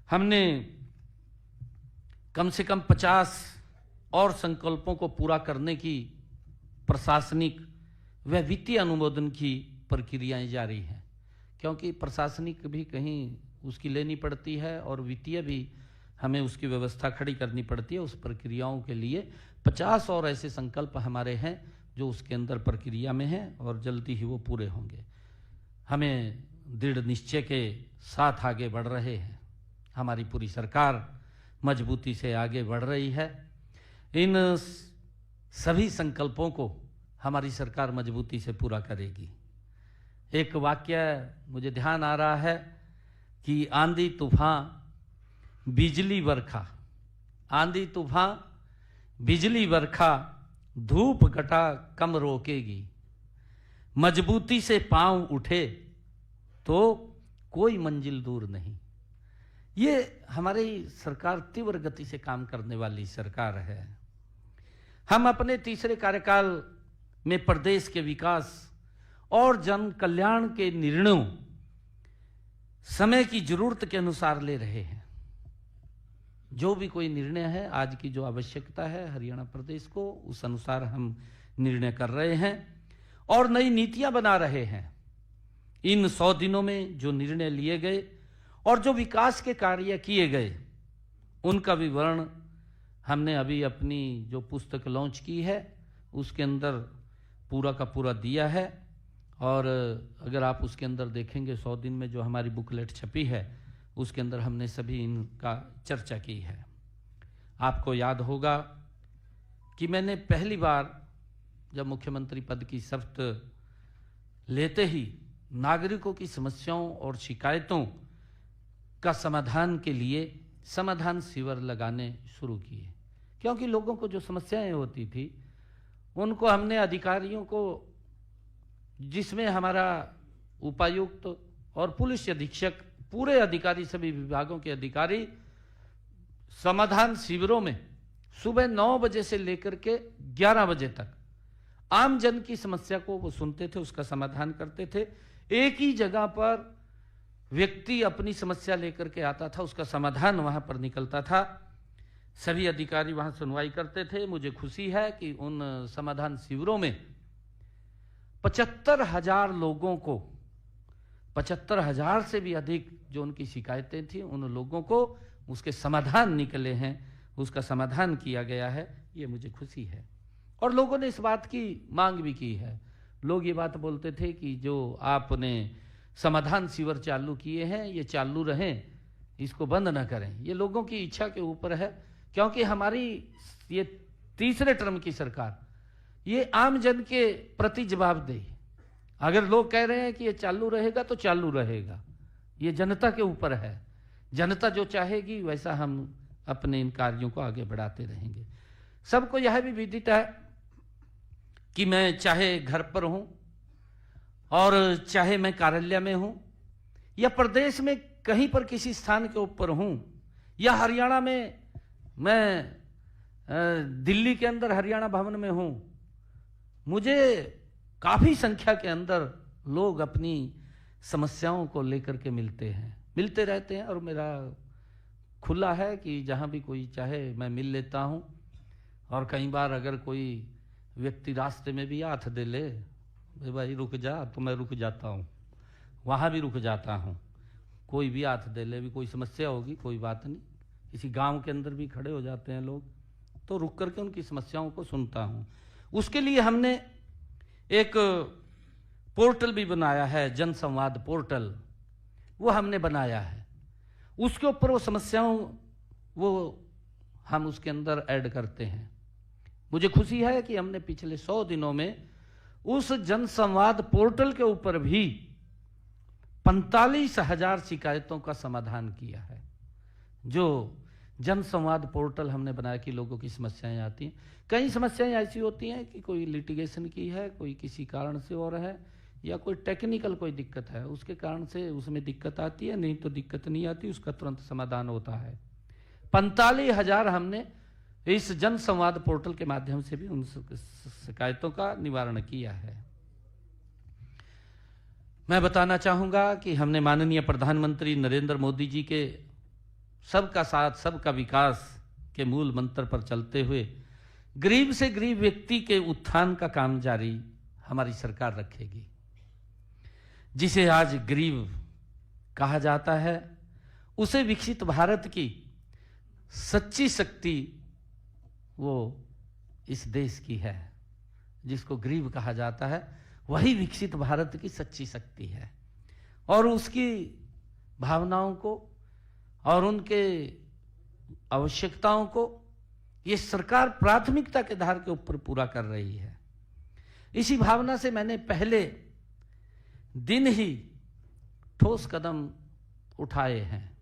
हमने कम से कम 50 और संकल्पों को पूरा करने की प्रशासनिक व वित्तीय अनुमोदन की प्रक्रियाएं जारी हैं, क्योंकि प्रशासनिक भी कहीं उसकी लेनी पड़ती है और वित्तीय भी हमें उसकी व्यवस्था खड़ी करनी पड़ती है। उस प्रक्रियाओं के लिए 50 और ऐसे संकल्प हमारे हैं जो उसके अंदर प्रक्रिया में हैं और जल्दी ही वो पूरे होंगे। हमें दृढ़ निश्चय के साथ आगे बढ़ रहे हैं। हमारी पूरी सरकार मजबूती से आगे बढ़ रही है। इन सभी संकल्पों को हमारी सरकार मजबूती से पूरा करेगी। एक वाक्य मुझे ध्यान आ रहा है कि आंधी तूफान बिजली बरखा, आंधी तूफान बिजली बरखा, धूप घटा कम रोकेगी, मजबूती से पांव उठे तो कोई मंजिल दूर नहीं। ये हमारी सरकार तीव्र गति से काम करने वाली सरकार है। हम अपने तीसरे कार्यकाल में प्रदेश के विकास और जन कल्याण के निर्णयों समय की जरूरत के अनुसार ले रहे हैं। जो भी कोई निर्णय है, आज की जो आवश्यकता है हरियाणा प्रदेश को, उस अनुसार हम निर्णय कर रहे हैं और नई नीतियां बना रहे हैं। इन 100 दिनों में जो निर्णय लिए गए और जो विकास के कार्य किए गए, उनका विवरण हमने अभी अपनी जो पुस्तक लॉन्च की है उसके अंदर पूरा का पूरा दिया है। और अगर आप उसके अंदर देखेंगे 100 दिन में जो हमारी बुकलेट छपी है उसके अंदर हमने सभी इनका चर्चा की है। आपको याद होगा कि मैंने पहली बार जब मुख्यमंत्री पद की शपथ लेते ही नागरिकों की समस्याओं और शिकायतों का समाधान के लिए समाधान शिविर लगाने शुरू किए, क्योंकि लोगों को जो समस्याएं होती थी उनको हमने अधिकारियों को, जिसमें हमारा उपायुक्त और पुलिस अधीक्षक, पूरे अधिकारी, सभी विभागों के अधिकारी समाधान शिविरों में सुबह 9 बजे से लेकर के 11 बजे तक आम जन की समस्या को वो सुनते थे, उसका समाधान करते थे। एक ही जगह पर व्यक्ति अपनी समस्या लेकर के आता था, उसका समाधान वहां पर निकलता था। सभी अधिकारी वहां सुनवाई करते थे। मुझे खुशी है कि उन समाधान शिविरों में 75,000 लोगों को, 75,000 से भी अधिक जो उनकी शिकायतें थी, उन लोगों को उसके समाधान निकले हैं, उसका समाधान किया गया है। ये मुझे खुशी है। और लोगों ने इस बात की मांग भी की है। लोग ये बात बोलते थे कि जो आपने समाधान शिविर चालू किए हैं ये चालू रहें, इसको बंद ना करें। ये लोगों की इच्छा के ऊपर है, क्योंकि हमारी ये तीसरे टर्म की सरकार ये आम जन के प्रति जवाबदेही। अगर लोग कह रहे हैं कि ये चालू रहेगा तो चालू रहेगा, ये जनता के ऊपर है। जनता जो चाहेगी वैसा हम अपने इन कार्यों को आगे बढ़ाते रहेंगे। सबको यह भी विदित है कि मैं चाहे घर पर हूं और चाहे मैं कार्यालय में हूं या प्रदेश में कहीं पर किसी स्थान के ऊपर हूं या हरियाणा में, मैं दिल्ली के अंदर हरियाणा भवन में हूं, मुझे काफी संख्या के अंदर लोग अपनी समस्याओं को लेकर के मिलते रहते हैं। और मेरा खुला है कि जहां भी कोई चाहे मैं मिल लेता हूं। और कई बार अगर कोई व्यक्ति रास्ते में भी हाथ दे ले, भाई रुक जा, तो मैं रुक जाता हूं, वहां भी रुक जाता हूं। कोई भी हाथ दे ले, भी कोई समस्या होगी, कोई बात नहीं, किसी गांव के अंदर भी खड़े हो जाते हैं लोग, तो रुक करके उनकी समस्याओं को सुनता हूं। उसके लिए हमने एक पोर्टल भी बनाया है, जन संवाद पोर्टल, वो हमने बनाया है। उसके ऊपर वो समस्याओं वो हम उसके अंदर ऐड करते हैं। मुझे खुशी है कि हमने पिछले 100 दिनों में उस जन संवाद पोर्टल के ऊपर भी 45,000 शिकायतों का समाधान किया है। जो जन संवाद पोर्टल हमने बनाया कि लोगों की समस्याएं आती हैं। कई समस्याएं ऐसी होती हैं कि कोई लिटिगेशन की है, कोई किसी कारण से और है, या कोई टेक्निकल कोई दिक्कत है, उसके कारण से उसमें दिक्कत आती है, नहीं तो दिक्कत नहीं आती, उसका तुरंत समाधान होता है। 45,000 हमने इस जन संवाद पोर्टल के माध्यम से भी उन शिकायतों का निवारण किया है। मैं बताना चाहूंगा कि हमने माननीय प्रधानमंत्री नरेंद्र मोदी जी के सबका साथ, सबका विकास के मूल मंत्र पर चलते हुए गरीब से गरीब व्यक्ति के उत्थान का काम जारी हमारी सरकार रखेगी। जिसे आज गरीब कहा जाता है, उसे विकसित भारत की सच्ची शक्ति वो इस देश की है। जिसको गरीब कहा जाता है वही विकसित भारत की सच्ची शक्ति है। और उसकी भावनाओं को और उनके आवश्यकताओं को ये सरकार प्राथमिकता के आधार के ऊपर पूरा कर रही है। इसी भावना से मैंने पहले दिन ही ठोस कदम उठाए हैं।